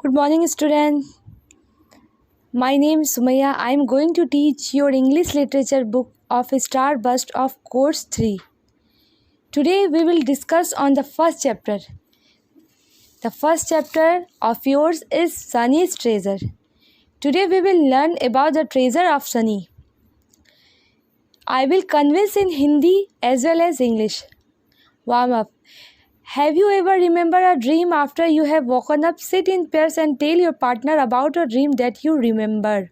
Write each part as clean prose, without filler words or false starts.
Good morning, student. My name is Sumaya. I am going to teach your English literature book of Starburst of Course 3. Today we will discuss on the first chapter. The first chapter of yours is Sunny's Treasure. Today we will learn about the treasure of Sunny. I will convince in Hindi as well as English. Warm up. Have you ever remembered a dream after you have woken up? Sit in pairs and tell your partner about a dream that you remember.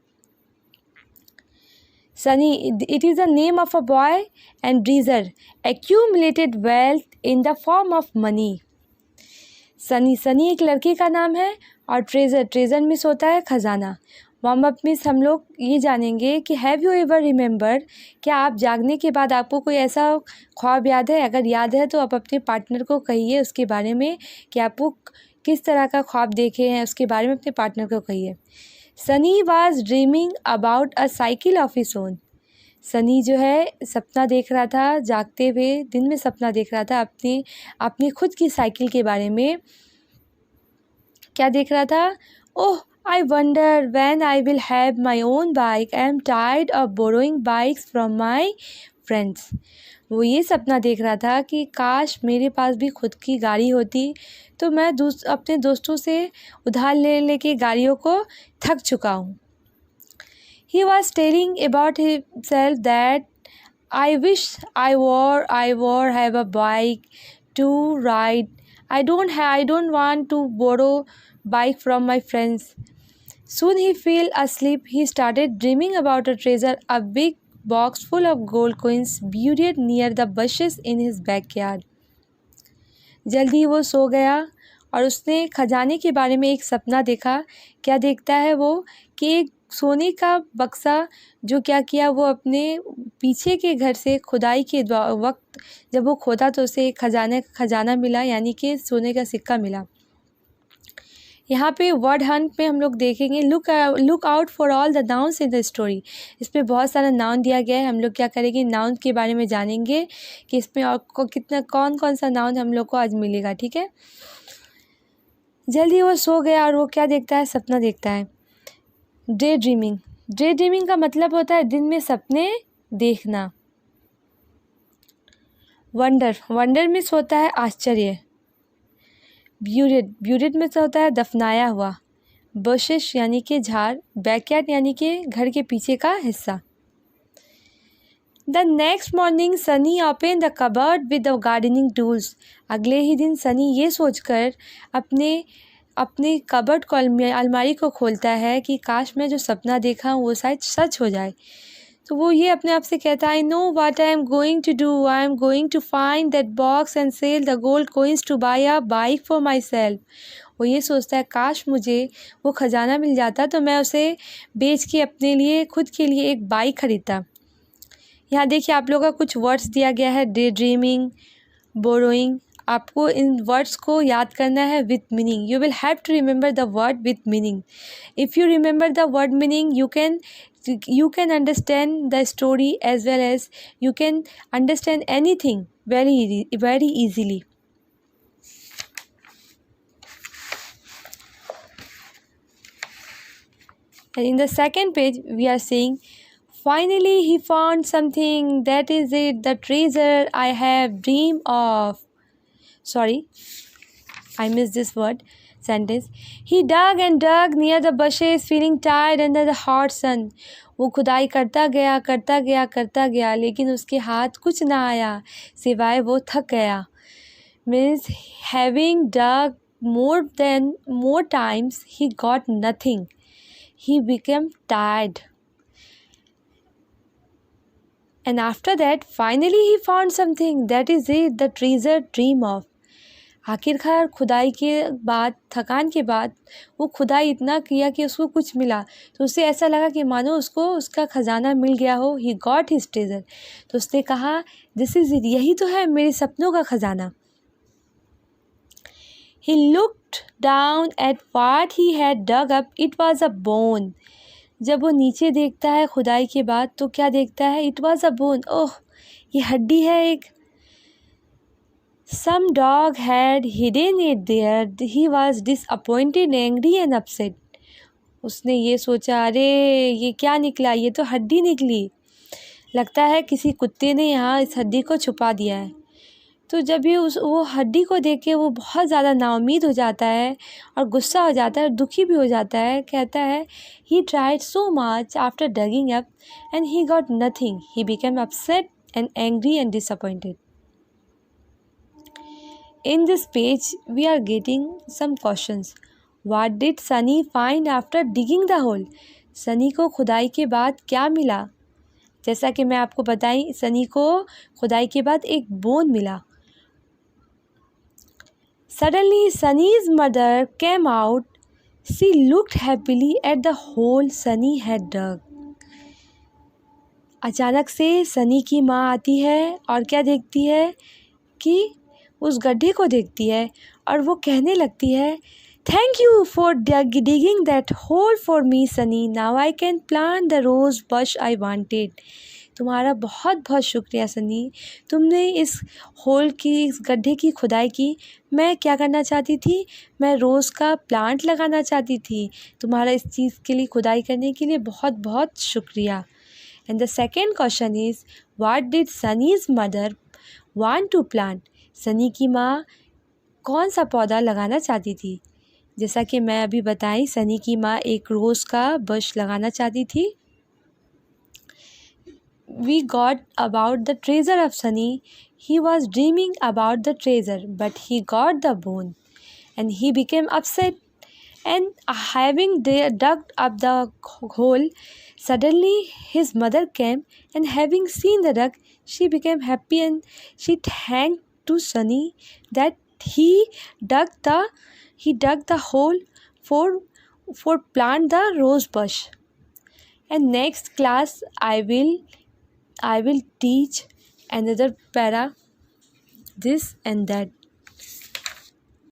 Sunny, it is the name of a boy, and treasure, accumulated wealth in the form of money. Sunny एक लड़के का नाम है और treasure miss होता है खजाना. Warm up miss हम लोग ये जानेंगे कि हैव यू एवर रिमेंबर, क्या आप जागने के बाद आपको कोई ऐसा ख्वाब याद है? अगर याद है तो आप अपने पार्टनर को कहिए उसके बारे में कि आपको किस तरह का ख्वाब देखे हैं, उसके बारे में अपने पार्टनर को कहिए. Sunny was dreaming about a cycle of his own. Sunny जो है सपना देख रहा था, जागते हुए दिन में सपना देख रहा था अपनी खुद की साइकिल के बारे में. क्या देख रहा था? Oh, I wonder when I will have my own bike. I am tired of borrowing bikes from my friends. वो ये सपना देख रहा था कि काश मेरे पास भी खुद की गाड़ी होती, तो मैं अपने दोस्तों से उधार लेके गाड़ियों को थक चुका हूँ. He was telling about himself that I wish I have a bike to ride. I don't want to borrow bike from my friends. Soon he fell asleep. He started dreaming about a treasure, a big box full of gold coins buried near the bushes in his backyard. जल्दी वो सो गया और उसने खजाने के बारे में एक सपना देखा. क्या देखता है वो कि एक सोने का बक्सा जो क्या किया, वो अपने पीछे के घर से खुदाई के वक्त जब वो खोदा तो उसे एक खजाना मिला, यानी कि सोने का सिक्का मिला. यहाँ पे वर्ड हंट में हम लोग देखेंगे look out for all the nouns in the story. इसमें बहुत सारा नाउन दिया गया है. हम लोग क्या करेंगे, नाउन के बारे में जानेंगे कि इसमें और कौन कौन सा नाउन हम लोग को आज मिलेगा. ठीक है. जल्दी वो सो गया और वो क्या देखता है, सपना देखता है. डे ड्रीमिंग का मतलब होता है दिन में सपने देखना. वंडर में होता है आश्चर्य. ब्यूरिड में होता है दफनाया हुआ. बशेस यानी कि झाड़. बैकयार्ड यानी कि घर के पीछे का हिस्सा. The next morning Sunny open the cupboard with the gardening tools. अगले ही दिन सनी ये सोचकर अपने कबर्ड को अलमारी को खोलता है कि काश मैं जो सपना देखा हूँ वो शायद सच हो जाए. तो वो ये अपने आप से कहता है, I know what I am going to do. I am going to find that box and sell the gold coins to buy a bike for myself. वो ये सोचता है काश मुझे वो खजाना मिल जाता तो मैं उसे बेच के अपने लिए खुद के लिए एक बाइक खरीदता. यहाँ देखिए आप लोगों का कुछ वर्ड्स दिया गया है. Daydreaming, borrowing. आपको इन वर्ड्स को याद करना है with meaning. You will have to remember the word with meaning. If you remember the word meaning you can understand the story as well as you can understand anything very easily. And in the second page we are saying, finally he found something, that is it, the treasure I have dreamed of. Sorry, I missed this word sentence. He dug and dug near the bushes, feeling tired under the hot sun. वो खुदाई करता गया लेकिन उसके हाथ कुछ ना आया सिवाय वो थक गया. Means having dug more times he got nothing. He became tired. And after that finally he found something, that is it, the treasure dream of. आखिरकार खुदाई के बाद, थकान के बाद वो खुदाई इतना किया कि उसको कुछ मिला तो उसे ऐसा लगा कि मानो उसको उसका खजाना मिल गया हो. He got his treasure. तो उसने कहा दिस इज इट, यही तो है मेरे सपनों का खजाना. He looked down at what he had dug up. It was a bone. जब वो नीचे देखता है खुदाई के बाद तो क्या देखता है, इट वाज अ बोन. ओह, ये हड्डी है एक. Some dog had hidden it there. He was disappointed, angry and upset. उसने ये सोचा, अरे ये क्या निकला, ये तो हड्डी निकली, लगता है किसी कुत्ते ने यहाँ इस हड्डी को छुपा दिया है। तो जब ये वो हड्डी को देख के वो बहुत ज़्यादा नाउम्मीद हो जाता है और गुस्सा हो जाता है और दुखी भी हो जाता है। कहता है, he tried so much after डगिंग up and he got nothing, he became upset and angry and disappointed. In this page, we are getting some questions. What did Sunny find after digging the hole? Sunny को खुदाई के बाद क्या मिला? जैसा कि मैं आपको बताई, सनी को खुदाई के बाद एक बोन मिला. Suddenly, Sunny's mother came out. She looked happily at the hole Sunny had dug. अचानक से सनी की माँ आती है और क्या देखती है कि उस गड्ढे को देखती है और वो कहने लगती है, thank you for digging that hole for me Sunny, now I can plant the rose bush I wanted. तुम्हारा बहुत बहुत शुक्रिया सनी, तुमने इस होल की, इस गड्ढे की खुदाई की. मैं क्या करना चाहती थी? मैं रोज़ का प्लांट लगाना चाहती थी. तुम्हारा इस चीज़ के लिए, खुदाई करने के लिए बहुत बहुत शुक्रिया. And the second question is, what did Sunny's mother want to plant? Sunny की माँ कौन सा पौधा लगाना चाहती थी? जैसा कि मैं अभी बताई, सनी की माँ एक रोज़ का बुश लगाना चाहती थी. We got about the treasure of Sunny. He was dreaming about the treasure, but he got the bone, and he became upset. And having dug up the hole, suddenly his mother came, and having seen the dug, she became happy and she thanked to Sunny that he dug the hole for plant the rose bush. And next class I will teach another para, this and that.